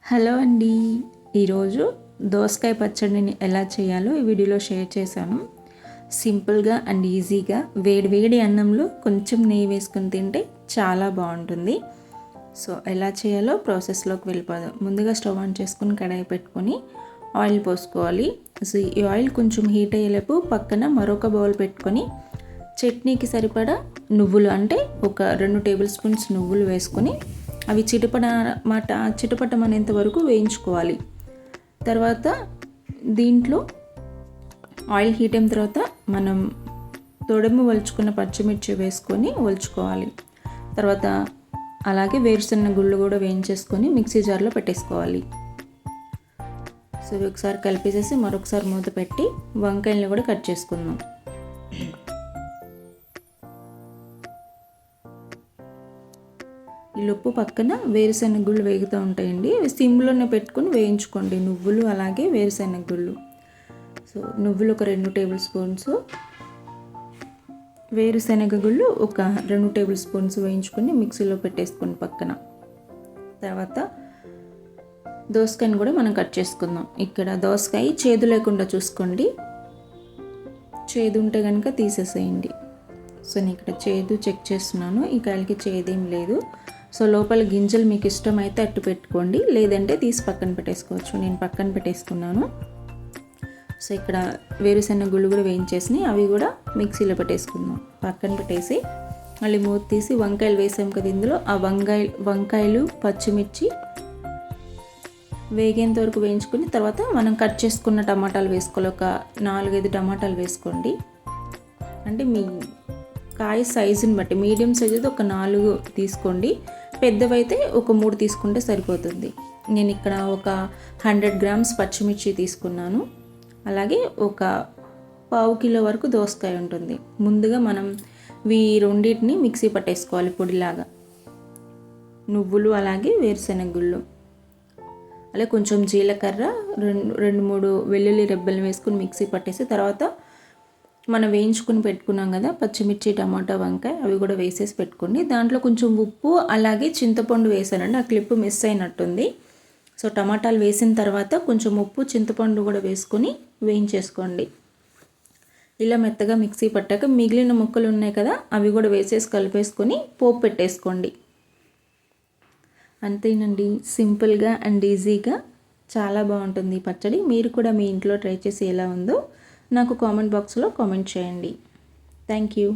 Hello అండి. ఈరోజు దోసకాయ పచ్చడిని ఎలా చేయాలో ఈ వీడియోలో షేర్ చేశాను. సింపుల్గా అండ్ ఈజీగా వేడి వేడి అన్నంలో కొంచెం నెయ్యి వేసుకుని తింటే చాలా బాగుంటుంది. సో ఎలా చేయాలో ప్రాసెస్లోకి వెళ్ళిపోదాం. ముందుగా స్టవ్ ఆన్ చేసుకుని కడాయి పెట్టుకొని ఆయిల్ పోసుకోవాలి. సో ఈ ఆయిల్ కొంచెం హీట్ అయ్యేలోపు పక్కన మరొక బౌల్ పెట్టుకొని చట్నీకి సరిపడా నువ్వులు అంటే ఒక 2 టేబుల్ స్పూన్స్ నువ్వులు వేసుకొని అవి చిటపటమనేంత వరకు వేయించుకోవాలి. తర్వాత దీంట్లో ఆయిల్ హీట్ అయిన తర్వాత మనం తొడుము వలుచుకున్న పచ్చిమిర్చి వేసుకొని వలుచుకోవాలి. తర్వాత అలాగే వేరుశనగ గుళ్ళు కూడా వేయించేసుకొని మిక్సీ జార్లో పెట్టేసుకోవాలి. సో ఇవి ఒకసారి కలిపేసేసి మరొకసారి మూత పెట్టి వంకాయలను కూడా కట్ చేసుకుందాం. ఈ లోపు పక్కన వేరుశనగ గుళ్ళు వేగుతూ ఉంటాయండి. సిమ్లోనే పెట్టుకొని వేయించుకోండి నువ్వులు అలాగే వేరుశనగ గుళ్ళు. సో నువ్వులు ఒక 2 టేబుల్ స్పూన్స్, వేరుశనగ గుళ్ళు ఒక 2 టేబుల్ స్పూన్స్ వేయించుకొని మిక్సీలో పెట్టేసుకొని పక్కన. తర్వాత దోసకాయని కూడా మనం కట్ చేసుకుందాం. ఇక్కడ దోసకాయ చేదు లేకుండా చూసుకోండి, చేదు ఉంటే కనుక తీసేసేయండి. సో నేను ఇక్కడ చేదు చెక్ చేస్తున్నాను, ఈ కాయలకి చేదేం లేదు. సో లోపల గింజలు మీకు ఇష్టమైతే అట్టు పెట్టుకోండి, లేదంటే తీసి పక్కన పెట్టేసుకోవచ్చు. నేను పక్కన పెట్టేసుకున్నాను. సో ఇక్కడ వేరుశనగ గుళ్ళు కూడా వేయించేసి అవి కూడా మిక్సీలో పెట్టేసుకుందాం. పక్కన పెట్టేసి మళ్ళీ మూత తీసి వంకాయలు వేసాం కదా, ఇందులో ఆ వంకాయలు పచ్చిమిర్చి వేగేంత వరకు వేయించుకుని తర్వాత మనం కట్ చేసుకున్న టమాటాలు వేసుకోవాలి. ఒక 4-5 టమాటాలు వేసుకోండి. అంటే మీ కాయ సైజుని బట్టి మీడియం సైజు అయితే ఒక 4 తీసుకోండి, పెద్దవైతే ఒక 3 తీసుకుంటే సరిపోతుంది. నేను ఇక్కడ ఒక 100 గ్రామ్స్ పచ్చిమిర్చి తీసుకున్నాను. అలాగే ఒక 1/2 కిలో వరకు దోసకాయ ఉంటుంది. ముందుగా మనం రెండింటిని మిక్సీ పట్టేసుకోవాలి పొడిలాగా. నువ్వులు అలాగే వేరుశనగ గుళ్ళు, అలాగే కొంచెం జీలకర్ర, 2-3 వెల్లుల్లి రెబ్బలు వేసుకుని మిక్సీ పట్టేసి తర్వాత మనం వేయించుకుని పెట్టుకున్నాం కదా పచ్చిమిర్చి టమాటా వంకాయ అవి కూడా వేసేసి పెట్టుకోండి. దాంట్లో కొంచెం ఉప్పు అలాగే చింతపండు వేసానండి, ఆ క్లిప్ మిస్ అయినట్టుంది. సో టమాటాలు వేసిన తర్వాత కొంచెం ఉప్పు చింతపండు కూడా వేసుకొని వేయించేసుకోండి. ఇలా మెత్తగా మిక్సీ పట్టాక మిగిలిన ముక్కలు ఉన్నాయి కదా అవి కూడా వేసేసి కలిపేసుకొని పోపు పెట్టేసుకోండి. అంతేనండి, సింపుల్గా అండ్ ఈజీగా చాలా బాగుంటుంది ఈ పచ్చడి. మీరు కూడా మీ ఇంట్లో ట్రై చేసి ఎలా ఉందో నాకు కామెంట్ బాక్స్లో కామెంట్ చేయండి. Thank you.